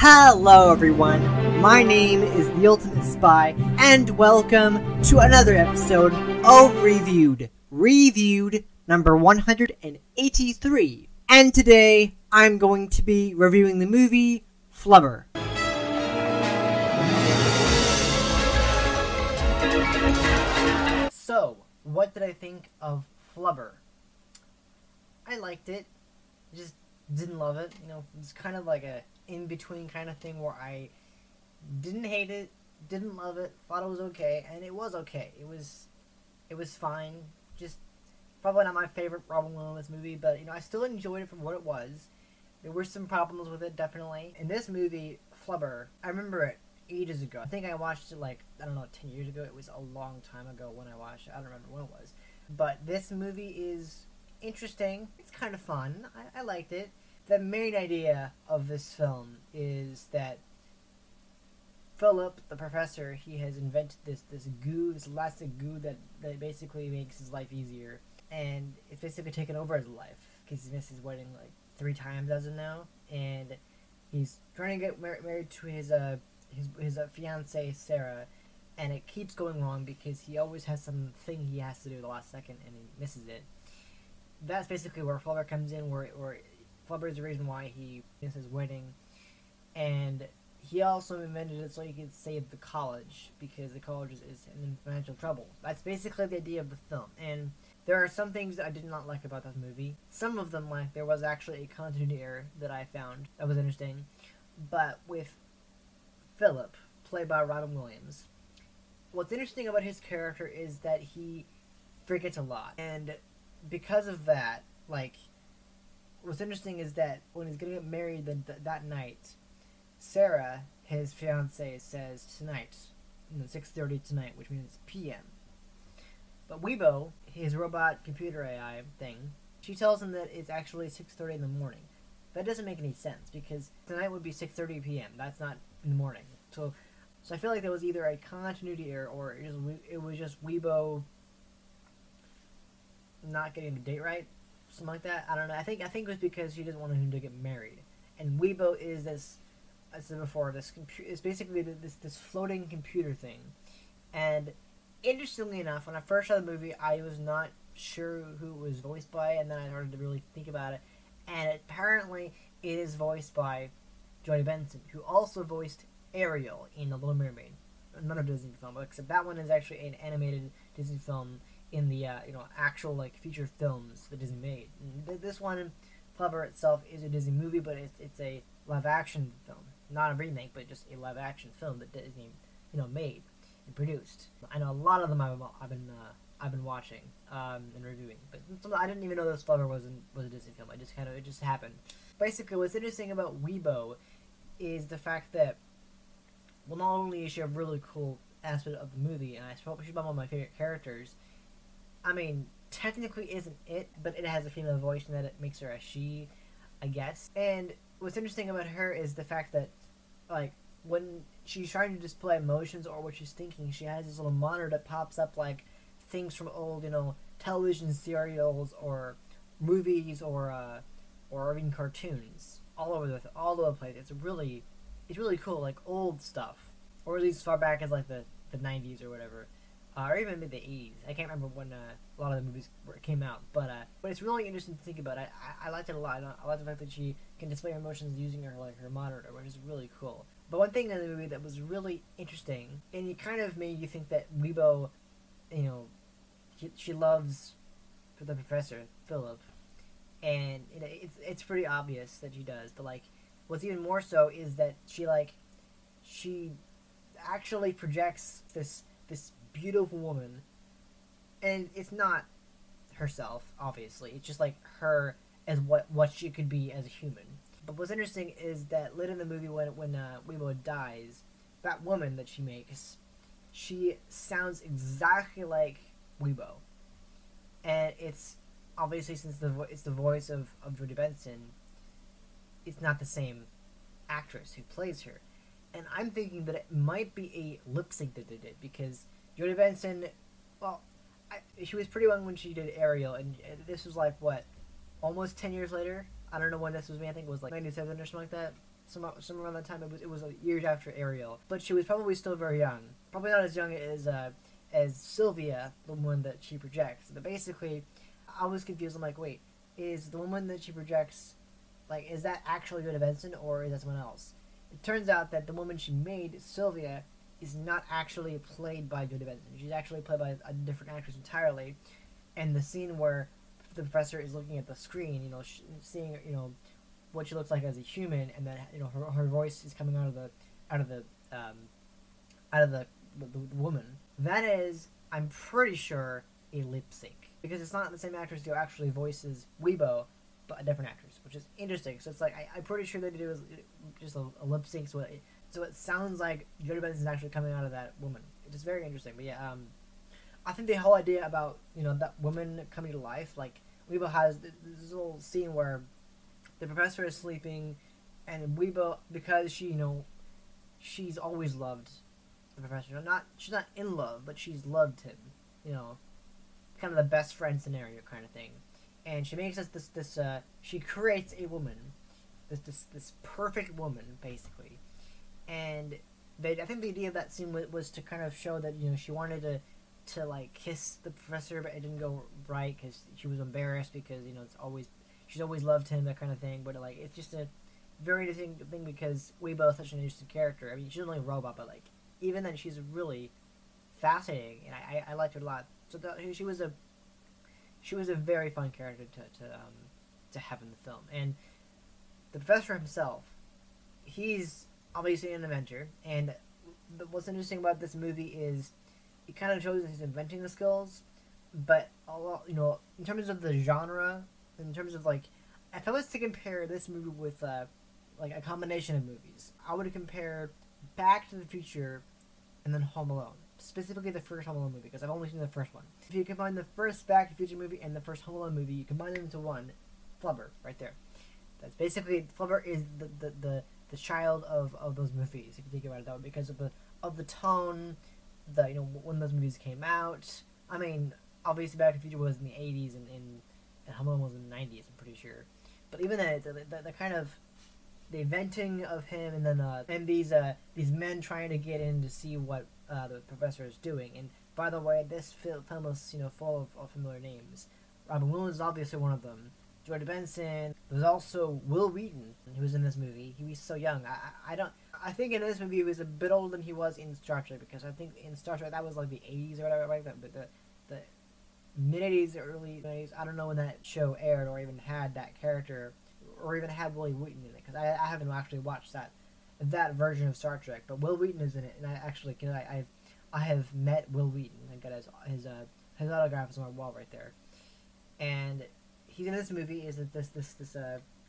Hello everyone, my name is the Ultimate Spy, and welcome to another episode of Reviewed number 183. And today, I'm going to be reviewing the movie Flubber. So, what did I think of Flubber? I liked it, just didn't love it. You know, it's kind of like a in-between kind of thing where I didn't hate it, didn't love it, thought it was okay, and it was okay. It was fine. Just probably not my favorite Robin Williams movie, but you know, I still enjoyed it for what it was. There were some problems with it, definitely. In this movie, Flubber, I remember it ages ago. I think I watched it like, I don't know, 10 years ago. It was a long time ago when I watched it. I don't remember when it was. But this movie is interesting. It's kind of fun. I liked it. The main idea of this film is that Philip, the professor, he has invented this goo, this elastic goo that basically makes his life easier. And it's basically taken over his life because he missed his wedding like 3 times as of now. And he's trying to get married to his fiancée, Sarah. And it keeps going wrong because he always has something he has to do at the last second and he misses it. That's basically where Flubber comes in, where Flubber is the reason why he missed his wedding. And he also invented it so he could save the college, because the college is in financial trouble. That's basically the idea of the film. And there are some things that I did not like about this movie. Some of them, like, there was actually a continuity error that I found that was interesting. But with Philip, played by Robin Williams, what's interesting about his character is that he forgets a lot. And because of that, like, what's interesting is that when he's gonna get married that night, Sarah, his fiancée, says tonight, 6:30 tonight, which means p.m. But Weibo, his robot computer AI thing, she tells him that it's actually 6:30 in the morning. That doesn't make any sense, because tonight would be 6:30 p.m. That's not in the morning. So I feel like there was either a continuity error or it was just Weibo not getting the date right, something like that. I don't know. I think it was because she didn't want him to get married. And Weibo is this, as I said before, it's basically this floating computer thing. And interestingly enough, when I first saw the movie, I was not sure who it was voiced by, and then I started to really think about it. And apparently, it is voiced by Jodie Benson, who also voiced Ariel in The Little Mermaid, another Disney film, except that one is actually an animated Disney film in the actual like feature films that Disney made. And this one, Flubber itself, is a Disney movie, but it's a live action film, not a remake, but just a live action film that Disney made and produced. I know a lot of them I've been watching and reviewing, but I didn't even know this Flubber was a Disney film. It just happened. Basically, what's interesting about Weibo is the fact that, well, not only is she a really cool aspect of the movie, and she's one of my favorite characters. I mean, technically isn't it, but it has a female voice and that it makes her a she, I guess. And what's interesting about her is the fact that, like, when she's trying to display emotions or what she's thinking, she has this little monitor that pops up, like, things from old, television serials or movies or even cartoons all over the place. It's really cool, like old stuff, or at least far back as like the 90s or whatever. Or even maybe the 80s. I can't remember when a lot of the movies came out, but it's really interesting to think about. I liked it a lot. I like the fact that she can display her emotions using her monitor, which is really cool. But one thing in the movie that was really interesting, and it kind of made you think that Weibo, she loves the professor Philip, and it's pretty obvious that she does. But like, what's even more so is that she actually projects this beautiful woman, and it's not herself, obviously. It's just like her as what she could be as a human. But what's interesting is that later in the movie, when Weibo dies, that woman that she makes, she sounds exactly like Weibo, and it's obviously, since it's the voice of Jodie Benson, it's not the same actress who plays her. And I'm thinking that it might be a lip sync that they did, because Jodie Benson, well, she was pretty young when she did Ariel, and this was like, what, almost 10 years later? I don't know when this was made. I think it was like 97 or something like that. Somewhere around that time. It was years after Ariel, but she was probably still very young. Probably not as young as Sylvia, the one that she projects. But basically, I was confused. I'm like, wait, is the woman that she projects, like, is that actually Jodie Benson or is that someone else? It turns out that the woman she made, Sylvia, is not actually played by Jodie Benson. She's actually played by a different actress entirely. And the scene where the professor is looking at the screen, seeing, what she looks like as a human, and then her voice is coming out of the woman. That is, I'm pretty sure, a lip sync, because it's not the same actress who actually voices Weibo, but a different actress, which is interesting. So it's like I'm pretty sure that it was just a lip sync, so it sounds like Jodie Benson is actually coming out of that woman. It's just very interesting. But yeah, I think the whole idea about that woman coming to life, like Weibo has this little scene where the professor is sleeping, and Weibo, because she's always loved the professor. She's not in love, but she's loved him. Kind of the best friend scenario kind of thing. And she makes us she creates a woman, this perfect woman basically. And I think the idea of that scene was to kind of show that she wanted to like kiss the professor, but it didn't go right because she was embarrassed because she's always loved him, that kind of thing. But like it's just a very interesting thing because Weibo is such an interesting character. I mean, she's only a robot, but like even then she's really fascinating, and I liked her a lot. So she was a very fun character to have in the film. And the professor himself, he's obviously an inventor, and what's interesting about this movie is it kind of shows his inventing skills, but a lot, in terms of the genre, in terms of like, if I was to compare this movie with like a combination of movies, I would compare Back to the Future and then Home Alone. Specifically the first Home Alone movie, because I've only seen the first one. If you combine the first Back to the Future movie and the first Home Alone movie, you combine them into one. Flubber, right there. That's basically, Flubber is the child of those movies, if you think about it that way, because of the tone, when those movies came out. I mean, obviously Back to the Future was in the 80s and Home Alone was in the 90s, I'm pretty sure. But even then, the kind of the inventing of him, and then and these men trying to get in to see what the professor is doing. And by the way, this film is full of familiar names. Robin Williams is obviously one of them. Jodie Benson. There's also Will Wheaton, who was in this movie. He was so young. I think in this movie he was a bit older than he was in Star Trek, because I think in Star Trek that was like the 80s or whatever, right? But the mid 80s, early 90s. I don't know when that show aired or even had that character or even had Will Wheaton in it, because I haven't actually watched that version of Star Trek. But Will Wheaton is in it, and I have met Will Wheaton. I got his autograph is on my wall right there, and he's in this movie. Is this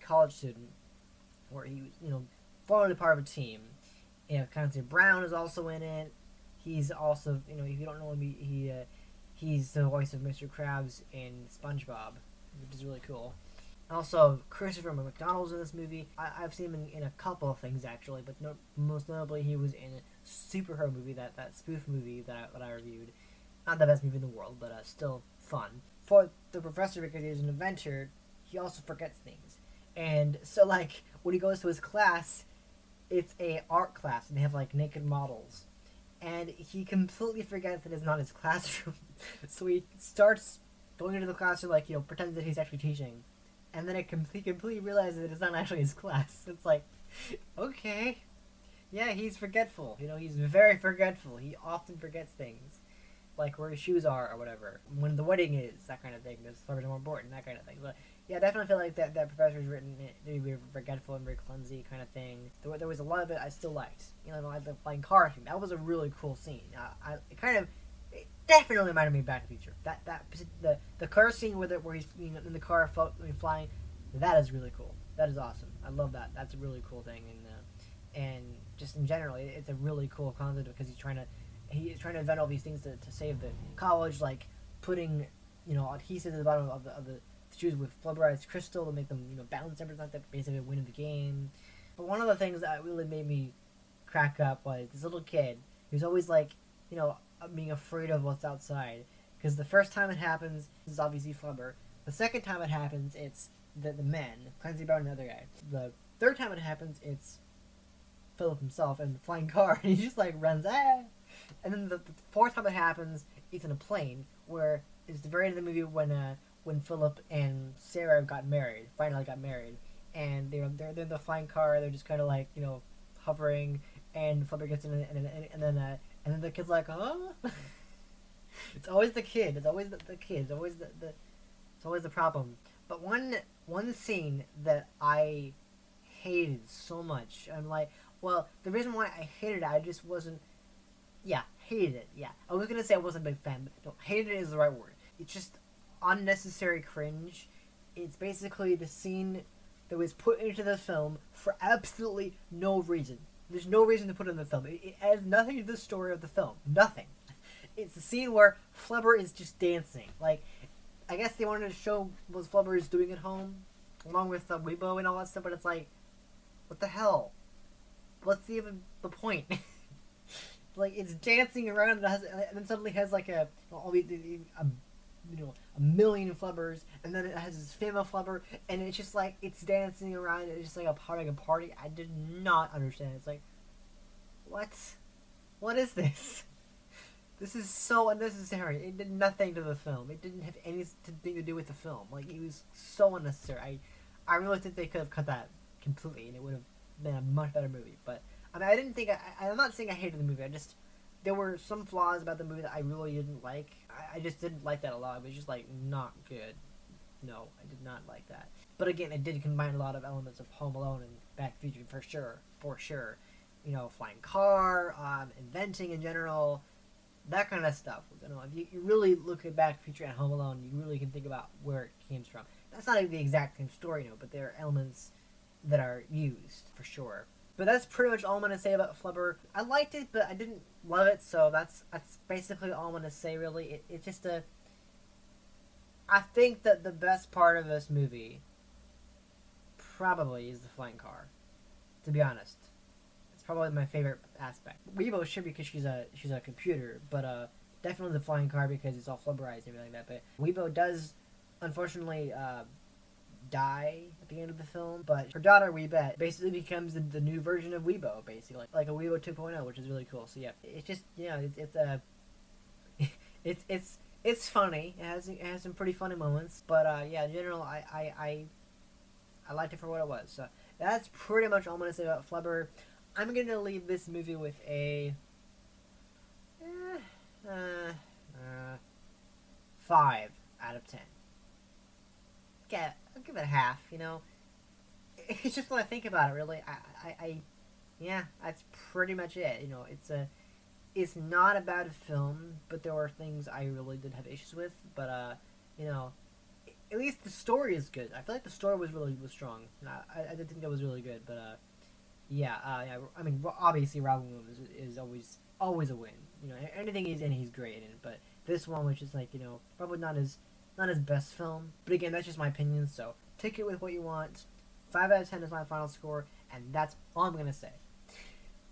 college student where he formerly part of a team. Clancy Brown is also in it. He's also if you don't know him, he's the voice of Mr. Krabs in SpongeBob, which is really cool. Also, Christopher McDonald's in this movie. I've seen him in a couple of things actually, but most notably he was in a superhero movie, that spoof movie that I reviewed. Not the best movie in the world, but still fun. For the professor, because he's an inventor, he also forgets things. And so like when he goes to his class, it's a art class and they have like naked models. And he completely forgets that it's not his classroom. So he starts going into the classroom like, pretends that he's actually teaching. And then he completely realizes that it's not actually his class. It's like, okay. Yeah, he's forgetful. He's very forgetful. He often forgets things. Like where his shoes are or whatever. When the wedding is, that kind of thing. Those flowers are more important, that kind of thing. But yeah, I definitely feel like that professor's written it to be forgetful and very clumsy kind of thing. There was a lot of it I still liked. Like the flying car thing. That was a really cool scene. It definitely reminded me of Back to the Future. The car scene where he's in the car flying, that is really cool. That is awesome. I love that. That's a really cool thing, and just in general, it's a really cool concept because he's trying to invent all these things to save the college, like putting adhesive at the bottom of the shoes with flubberized crystal to make them bounce and everything like that, basically winning the game. But one of the things that really made me crack up was this little kid who's always like being afraid of what's outside, because the first time it happens is obviously Flubber. The second time it happens, it's the men, Clancy Brown and the other guy. The third time it happens, it's Philip himself in the flying car, and he just like runs, ah! And then the fourth time it happens, it's in a plane, where it's the very end of the movie when Philip and Sarah finally got married, and they're in the flying car, they're just kind of like, you know, hovering, and Flubber gets in, and then the kid's like, huh? It's always the kid. It's always the kid. It's always it's always the problem. But one scene that I hated so much, I'm like, well, the reason why I hated it, I just wasn't. Yeah, hated it. Yeah, I was gonna say I wasn't a big fan, but no, hated it is the right word. It's just unnecessary cringe. It's basically the scene that was put into the film for absolutely no reason. There's no reason to put it in the film. It adds nothing to the story of the film. Nothing. It's the scene where Flubber is just dancing. Like, I guess they wanted to show what Flubber is doing at home, along with Weibo and all that stuff, but it's like, what the hell? What's the point? Like, it's dancing around and then suddenly has like a million Flubbers, and then it has this female Flubber, and it's just like, it's dancing around, it's just like a party. I did not understand. It's like, what is this? This is so unnecessary. It did nothing to the film. It didn't have anything to do with the film. Like, it was so unnecessary. I really think they could have cut that completely, and it would have been a much better movie. But I mean, I didn't think I'm not saying I hated the movie. There were some flaws about the movie that I really didn't like. I just didn't like that a lot. It was just like not good. No, I did not like that. But again, it did combine a lot of elements of Home Alone and Back to the Future for sure. You know, flying car, inventing in general, that kind of stuff. You know, if you really look at Back to the Future and Home Alone, you really can think about where it came from. That's not the exact same story, you know, but there are elements that are used for sure. But that's pretty much all I'm gonna say about Flubber. I liked it, but I didn't love it, so that's basically all I'm gonna say. Really, it's just I think that the best part of this movie probably is the flying car. To be honest, it's probably my favorite aspect. Weibo should be because she's a computer, but definitely the flying car because it's all flubberized and everything like that. But Weibo does unfortunately die at the end of the film, but her daughter Weebette basically becomes the new version of Weibo, basically like a Weibo 2.0, which is really cool. So yeah, it's just, you know, it's funny. It has some pretty funny moments, but yeah, in general, I liked it for what it was. So that's pretty much all I'm gonna say about Flubber. I'm gonna leave this movie with a 5 out of 10. Yeah, I'll give it a half, you know. It's just when I think about it, really, yeah, that's pretty much it. You know, it's not a bad film, but there were things I really did have issues with. But, you know, at least the story is good. I feel like the story was strong. I did think that was really good, but, yeah, I mean, obviously Robin Williams is always a win. You know, anything he's in, he's great in. But this one, which is like, you know, probably not his best film, but again, that's just my opinion, so take it with what you want. 5 out of 10 is my final score, and that's all I'm gonna say.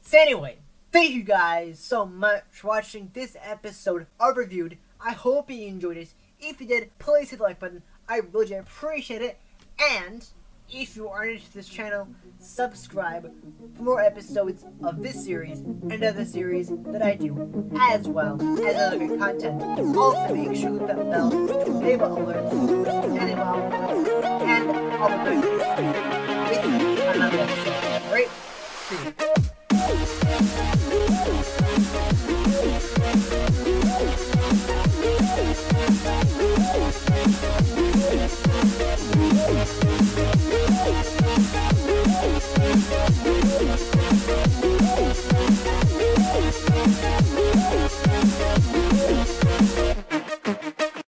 So anyway, thank you guys so much for watching this episode of Reviewed. I hope you enjoyed it. If you did, please hit the like button. I really appreciate it. And if you are new to this channel, subscribe for more episodes of this series and other series that I do, as well as other good content. Also, make sure you hit that bell to enable alerts, and all the good